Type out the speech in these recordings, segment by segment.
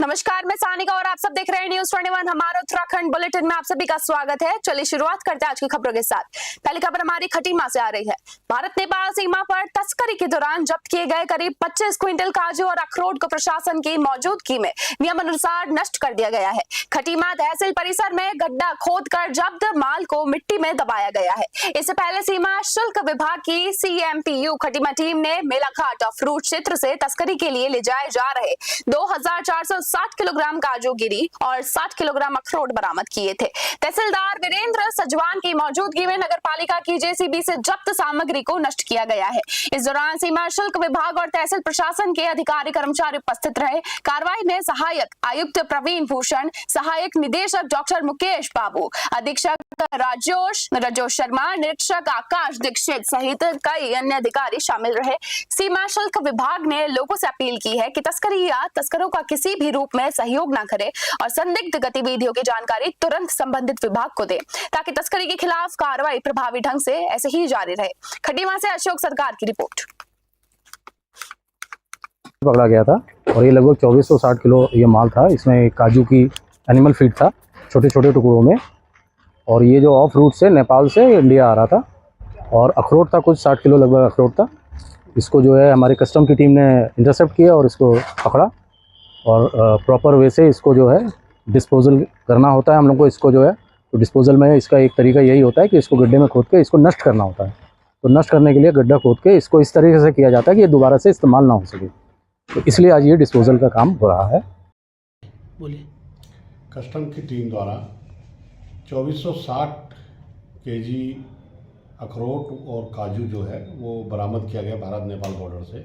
नमस्कार, मैं सानिका और आप सब देख रहे हैं न्यूज़ 21 हमारा उत्तराखंड बुलेटिन में आप सभी का स्वागत है। चलिए शुरुआत करते हैं आज की खबरों के साथ। पहली खबर हमारी खटीमा से आ रही है। भारत नेपाल सीमा पर तस्करी के दौरान जब्त किए गए करीब 25 क्विंटल काजू और अखरोट को प्रशासन की मौजूदगी में नियमानुसार नष्ट कर दिया गया है। खटीमा तहसील परिसर में गड्ढा खोदकर जब्त माल को मिट्टी में दबाया गया है। इससे पहले सीमा शुल्क विभाग की CMPU खटीमा टीम ने मेलाघाट और फ्रूट क्षेत्र से तस्करी के लिए ले जाए जा रहे 2460 किलोग्राम काजू गिरी और 60 किलोग्राम अखरोट बरामद किए थे। तहसीलदार वीरेंद्र सजवान की मौजूदगी में नगर पालिका की JCB से जब्त सामग्री को नष्ट किया गया है। इस दौरान सीमा शुल्क विभाग और तहसील प्रशासन के अधिकारी कर्मचारी उपस्थित रहे। कार्रवाई में सहायक आयुक्त प्रवीण भूषण, सहायक निदेशक डॉक्टर मुकेश बाबू, अधीक्षक राजोश शर्मा, निरीक्षक आकाश दीक्षित सहित कई अन्य अधिकारी शामिल रहे। सीमा शुल्क विभाग ने लोगों से अपील की है कि तस्करी या तस्करों का किसी भी रूप में सहयोग न करें और संदिग्ध गतिविधियों की जानकारी तुरंत संबंधित विभाग को दें ताकि तस्करी के खिलाफ कार्रवाई प्रभावी ढंग से ऐसे ही जारी रहे। खटीमा से अशोक सरकार की रिपोर्ट। पकड़ा गया था और ये लगभग 2460 किलो ये माल था। इसमें काजू की एनिमल फीड था छोटे छोटे टुकड़ों में, और ये जो ऑफ रूट से नेपाल से इंडिया आ रहा था, और अखरोट था कुछ 60 किलो लगभग अखरोट था। इसको जो है हमारे कस्टम की टीम ने इंटरसेप्ट किया और इसको पकड़ा, और प्रॉपर वे से इसको जो है डिस्पोजल करना होता है हम लोग को। इसको जो है तो डिस्पोजल में इसका एक तरीका यही होता है कि इसको गड्ढे में खोद के इसको नष्ट करना होता है। तो नष्ट करने के लिए गड्ढा खोद के इसको इस तरीके से किया जाता है कि ये दोबारा से इस्तेमाल ना हो सके, तो इसलिए आज ये डिस्पोजल का काम हो रहा है। बोलिए। कस्टम की टीम द्वारा 2460 केजी अखरोट और काजू जो है वो बरामद किया गया भारत नेपाल बॉर्डर से,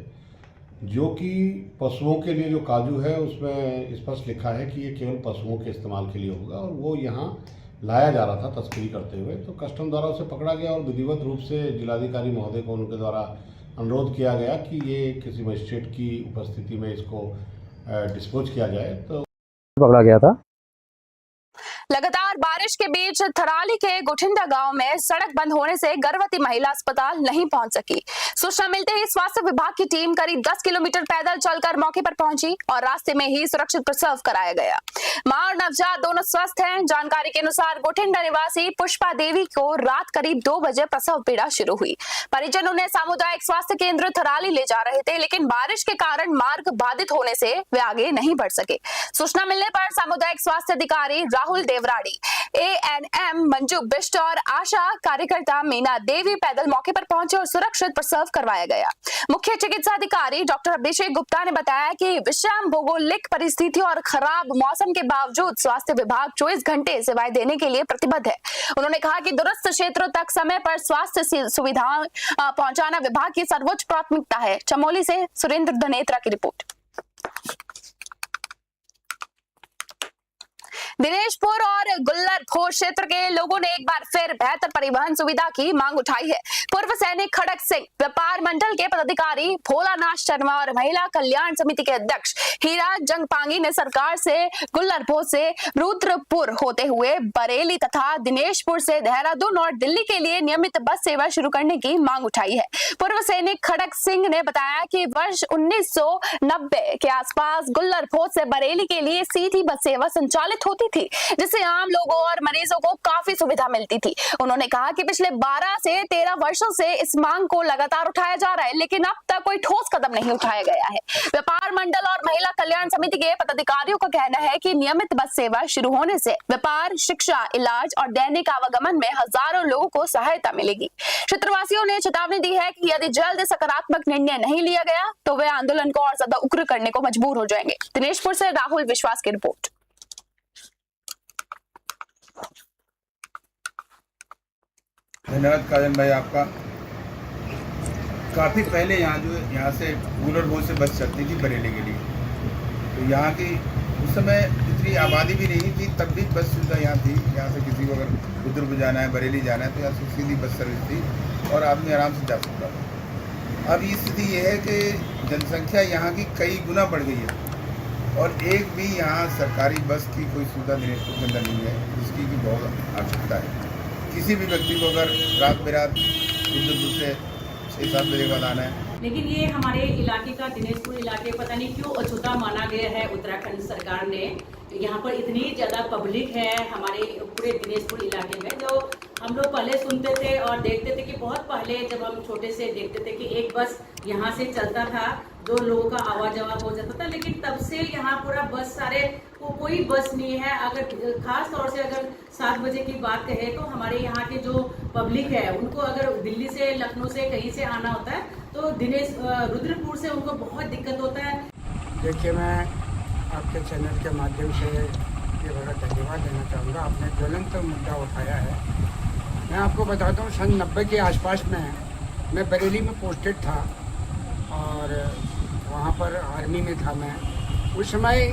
जो कि पशुओं के लिए जो काजू है उसमें स्पष्ट लिखा है कि ये केवल पशुओं के इस्तेमाल के लिए होगा, और वो यहाँ लाया जा रहा था तस्करी करते हुए। तो कस्टम द्वारा उसे पकड़ा गया और विधिवत रूप से जिलाधिकारी महोदय को उनके द्वारा अनुरोध किया गया कि ये किसी मजिस्ट्रेट की उपस्थिति में इसको डिस्पोज किया जाए। तो पकड़ा गया था। लगातार बारिश के बीच थराली के गोठिंडा गांव में सड़क बंद होने से गर्भवती महिला अस्पताल नहीं पहुंच सकी। सूचना मिलते ही स्वास्थ्य विभाग की टीम करीब 10 किलोमीटर पैदल चलकर मौके पर पहुंची और रास्ते में ही सुरक्षित प्रसव कराया गया। मां और नवजात दोनों स्वस्थ हैं। जानकारी के अनुसार गोठिंडा निवासी पुष्पा देवी को रात करीब 2 बजे प्रसव पीड़ा शुरू हुई। परिजन उन्हें सामुदायिक स्वास्थ्य केंद्र थराली ले जा रहे थे, लेकिन बारिश के कारण मार्ग बाधित होने से वे आगे नहीं बढ़ सके। सूचना मिलने पर सामुदायिक स्वास्थ्य अधिकारी राहुल देवराड़ी, ANM मंजू बिष्ट और आशा कार्यकर्ता मीना देवी पैदल मौके पर पहुंचे और सुरक्षित प्रसव करवाया गया। मुख्य चिकित्सा अधिकारी डॉक्टर अभिषेक गुप्ता ने बताया कि विषम भौगोलिक परिस्थितियों और खराब मौसम के बावजूद स्वास्थ्य विभाग 24 घंटे सेवाएं देने के लिए प्रतिबद्ध है। उन्होंने कहा कि दूरस्थ क्षेत्रों तक समय पर स्वास्थ्य सुविधाएं पहुंचाना विभाग की सर्वोच्च प्राथमिकता है। चमोली से सुरेंद्र धनेत्रा की रिपोर्ट। दिनेशपुर और गुल्लरखोर क्षेत्र के लोगों ने एक बार फिर बेहतर परिवहन सुविधा की मांग उठाई है। पूर्व सैनिक खड़क सिंह, व्यापार मंडल के पदाधिकारी भोलानाथ शर्मा और महिला कल्याण समिति के अध्यक्ष हीरा जंगपांगी ने सरकार से गुल्लरखोर से रुद्रपुर होते हुए बरेली तथा दिनेशपुर से देहरादून और दिल्ली के लिए नियमित बस सेवा शुरू करने की मांग उठाई है। पूर्व सैनिक खड़क सिंह ने बताया कि वर्ष 1990 के आसपास गुल्लरखोर से बरेली के लिए सीधी बस सेवा संचालित होती थी, जिससे आम लोगों और मरीजों को काफी सुविधा मिलती थी। उन्होंने कहा कि पिछले 12 से 13 वर्षों से इस मांग को लगातार उठाया जा रहा है, लेकिन अब तक कोई ठोस कदम नहीं उठाया गया है। व्यापार मंडल और महिला कल्याण समिति के पदाधिकारियों का कहना है कि नियमित बस सेवा शुरू होने से व्यापार, शिक्षा, इलाज और दैनिक आवागमन में हजारों लोगों को सहायता मिलेगी। क्षेत्रवासियों ने चेतावनी दी है कि यदि जल्द सकारात्मक निर्णय नहीं लिया गया तो वे आंदोलन को और ज्यादा उग्र करने को मजबूर हो जाएंगे। दिनेशपुर से राहुल विश्वास की रिपोर्ट। धन्यवाद काजन भाई आपका। काफ़ी पहले यहाँ से गुल्लरखोर से बस चलती थी बरेली के लिए, तो यहाँ की उस समय इतनी आबादी भी नहीं थी, तब भी बस सुविधा यहाँ थी। यहाँ से किसी को अगर रुद्रपुर जाना है, बरेली जाना है, तो यहाँ से सीधी बस सर्विस थी और आदमी आराम से जा सकता था। अब ये स्थिति ये है कि जनसंख्या यहाँ की कई गुना बढ़ गई है और एक भी यहाँ सरकारी बस की कोई सुविधा दिनेशपुर के अंदर नहीं है, जिसकी भी बहुत आवश्यकता है। किसी भी व्यक्ति को अगर रात बेरात रुद्रपुर से 6-7 बजे बाद आना है लेकिन ये हमारे इलाके का दिनेशपुर इलाके पता नहीं क्यों अछूता माना गया है उत्तराखंड सरकार ने। यहाँ पर इतनी ज़्यादा पब्लिक है हमारे पूरे दिनेशपुर इलाके में, जो हम लोग पहले सुनते थे और देखते थे कि बहुत पहले जब हम छोटे से देखते थे कि एक बस यहाँ से चलता था, जो लोगों का आवाजाही हो जाता था, लेकिन तब से यहाँ पूरा बस सारे कोई बस नहीं है। अगर खास तौर से अगर 7 बजे की बात कहें तो हमारे यहाँ के जो पब्लिक है उनको अगर दिल्ली से लखनऊ से कहीं से आना होता है तो रुद्रपुर से उनको बहुत दिक्कत होता है। देखिए, मैं आपके चैनल के माध्यम से ये बड़ा धन्यवाद देना चाहूँगा। आपने ज्वलंत मुद्दा उठाया है। मैं आपको बताता हूँ, सन 90 के आसपास में मैं बरेली में पोस्टेड था और वहाँ पर आर्मी में था मैं। उस समय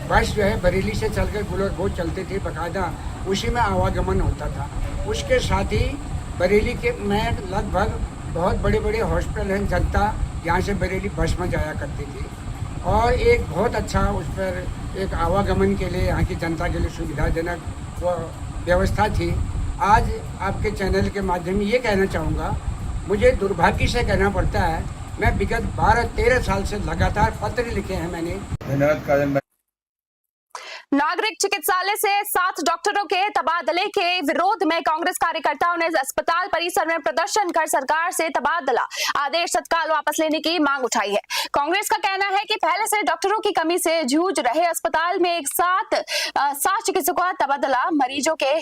बस जो है बरेली से चलकर गुलरभोज चलती थी, बाकायदा उसी में आवागमन होता था। उसके साथ ही बरेली के में लगभग बहुत बड़े बड़े हॉस्पिटल हैं, जनता यहाँ से बरेली बस में जाया करती थी और एक बहुत अच्छा उस पर एक आवागमन के लिए यहाँ की जनता के लिए सुविधाजनक वो व्यवस्था थी। आज आपके चैनल के माध्यम में ये कहना चाहूँगा, मुझे दुर्भाग्य से कहना पड़ता है, मैं विगत 12-13 साल से लगातार पत्र लिखे हैं मैंने। धन्यवाद काजल। नागरिक चिकित्सालय से 7 डॉक्टरों के तबादले के विरोध में कांग्रेस कार्यकर्ताओं ने अस्पताल परिसर में प्रदर्शन कर सरकार से तबादला आदेश तत्काल वापस लेने की मांग उठाई है। कांग्रेस का कहना है कि पहले से डॉक्टरों की कमी से जूझ रहे अस्पताल में एक साथ 7 चिकित्सकों का तबादला मरीजों के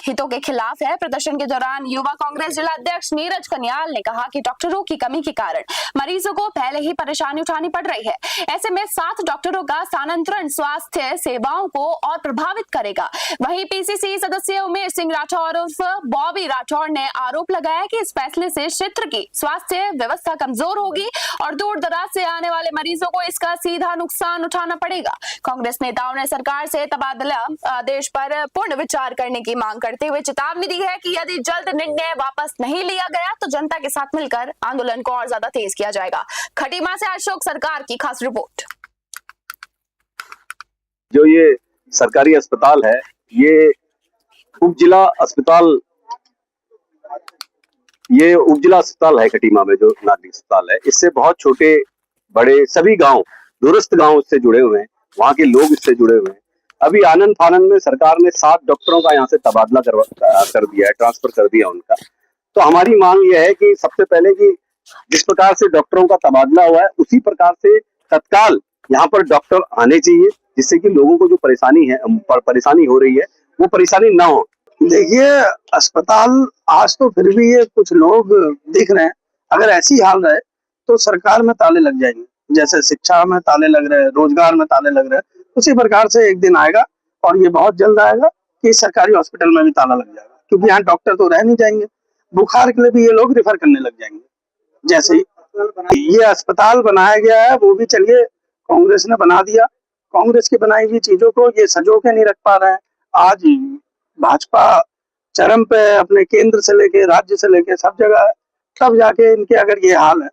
हितों के खिलाफ है। प्रदर्शन के दौरान युवा कांग्रेस जिला अध्यक्ष नीरज कन्याल ने कहा कि डॉक्टरों की कमी के कारण मरीजों को पहले ही परेशानी उठानी पड़ रही है। ऐसे में 7 डॉक्टरों का स्थानांतरण स्वास्थ्य सेवाओं को और प्रभावित करेगा। वहीं पीसीसी सदस्य उमेश सिंह राठौर उर्फ बॉबी राठौर ने आरोप लगाया कि इस फैसले से क्षेत्र की स्वास्थ्य व्यवस्था कमजोर होगी और दूर दराज से आने वाले मरीजों को इसका सीधा नुकसान उठाना पड़ेगा। कांग्रेस नेताओं ने सरकार से तबादला आदेश पर पुनः विचार करने की मांग करते हुए चेतावनी दी है कि यदि जल्द निर्णय वापस नहीं लिया गया तो जनता के साथ मिलकर आंदोलन को और ज्यादा तेज किया जाएगा। खटीमा से अशोक सरकार की खास रिपोर्ट। जो ये सरकारी अस्पताल है, ये उप जिला अस्पताल है खटीमा में, जो नागरिक अस्पताल है। इससे बहुत छोटे बड़े सभी गांव, दूरस्थ गांव इससे जुड़े हुए हैं, वहां के लोग इससे जुड़े हुए हैं। अभी आनंद फानंद में सरकार ने 7 डॉक्टरों का यहाँ से तबादला कर दिया है, ट्रांसफर कर दिया उनका। तो हमारी मांग यह है कि सबसे पहले कि जिस प्रकार से डॉक्टरों का तबादला हुआ है उसी प्रकार से तत्काल यहाँ पर डॉक्टर आने चाहिए, जिससे कि लोगों को जो परेशानी हो रही है वो परेशानी ना हो। देखिए, अस्पताल आज तो फिर भी ये कुछ लोग दिख रहे हैं, अगर ऐसी हाल रहे तो सरकार में ताले लग जाएंगे। जैसे शिक्षा में ताले लग रहे हैं, रोजगार में ताले लग रहे हैं, उसी प्रकार से एक दिन आएगा और ये बहुत जल्द आएगा कि सरकारी हॉस्पिटल में भी ताला लग जाएगा, क्योंकि यहाँ डॉक्टर तो रह नहीं जाएंगे। बुखार के लिए भी ये लोग रेफर करने लग जाएंगे। जैसे ही ये अस्पताल बनाया गया है, वो भी चलिए कांग्रेस ने बना दिया। कांग्रेस की बनाई हुई चीजों को ये सजो के नहीं रख पा रहे हैं। आज भाजपा चरम पे, अपने केंद्र से लेके राज्य से लेके सब जगह है, तब जाके इनके अगर ये हाल है।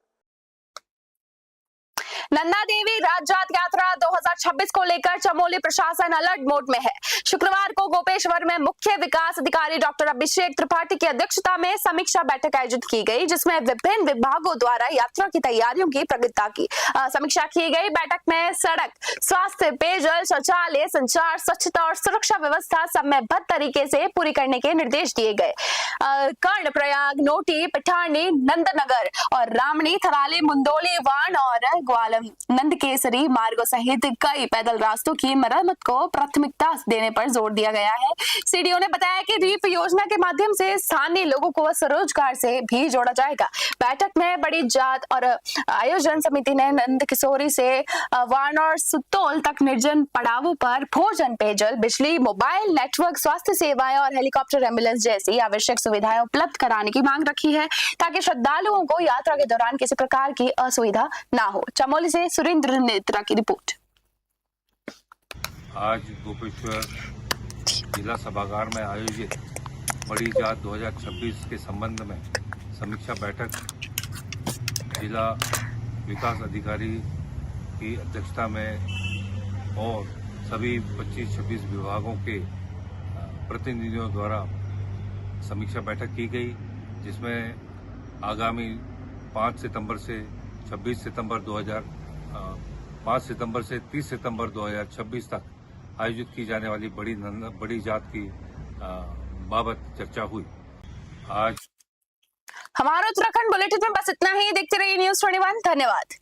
नंदा देवी राज्य यात्रा 2026 को लेकर चमोली प्रशासन अलर्ट मोड में है। शुक्रवार को गोपेश्वर में मुख्य विकास अधिकारी डॉक्टर अभिषेक त्रिपाठी की अध्यक्षता में समीक्षा बैठक आयोजित की गई, जिसमें विभिन्न विभागों द्वारा यात्रा की तैयारियों की प्रगति की समीक्षा की गई। बैठक में सड़क, स्वास्थ्य, पेयजल, शौचालय, संचार, स्वच्छता और सुरक्षा व्यवस्था समयबद्ध तरीके से पूरी करने के निर्देश दिए गए। कर्णप्रयाग, नोटी, पिठानी, नंदनगर और रामनी, थराली, मुंदोली, वाण और ग्वालियर नंदकेसरी मार्गों सहित कई पैदल रास्तों की मरम्मत को प्राथमिकता देने पर जोर दिया गया है। सीडीओ ने बताया कि रीप योजना के माध्यम से स्थानीय लोगों को स्वरोजगार से भी जोड़ा जाएगा। बैठक में बड़ी जात और आयोजन समिति ने नंदकिशोरी से वाण और सुतोल तक निर्जन पड़ावों पर भोजन, पेयजल, बिजली, मोबाइल नेटवर्क, स्वास्थ्य सेवाएं और हेलीकॉप्टर एम्बुलेंस जैसी आवश्यक सुविधाएं उपलब्ध कराने की मांग रखी है, ताकि श्रद्धालुओं को यात्रा के दौरान किसी प्रकार की असुविधा ना हो। चमोली से सुरेंद्र नेत्रा की रिपोर्ट। आज गोपेश्वर जिला सभागार में आयोजित बड़ी जात 2026 के संबंध में समीक्षा बैठक जिला विकास अधिकारी की अध्यक्षता में और सभी 25-26 विभागों के प्रतिनिधियों द्वारा समीक्षा बैठक की गई, जिसमें आगामी 5 सितंबर से 26 सितंबर 5 सितंबर से 30 सितंबर 2026 तक आयोजित की जाने वाली बड़ी जात की बाबत चर्चा हुई। आज हमारा उत्तराखंड बुलेटिन में बस इतना ही। देखते रहिए न्यूज़ 21। धन्यवाद।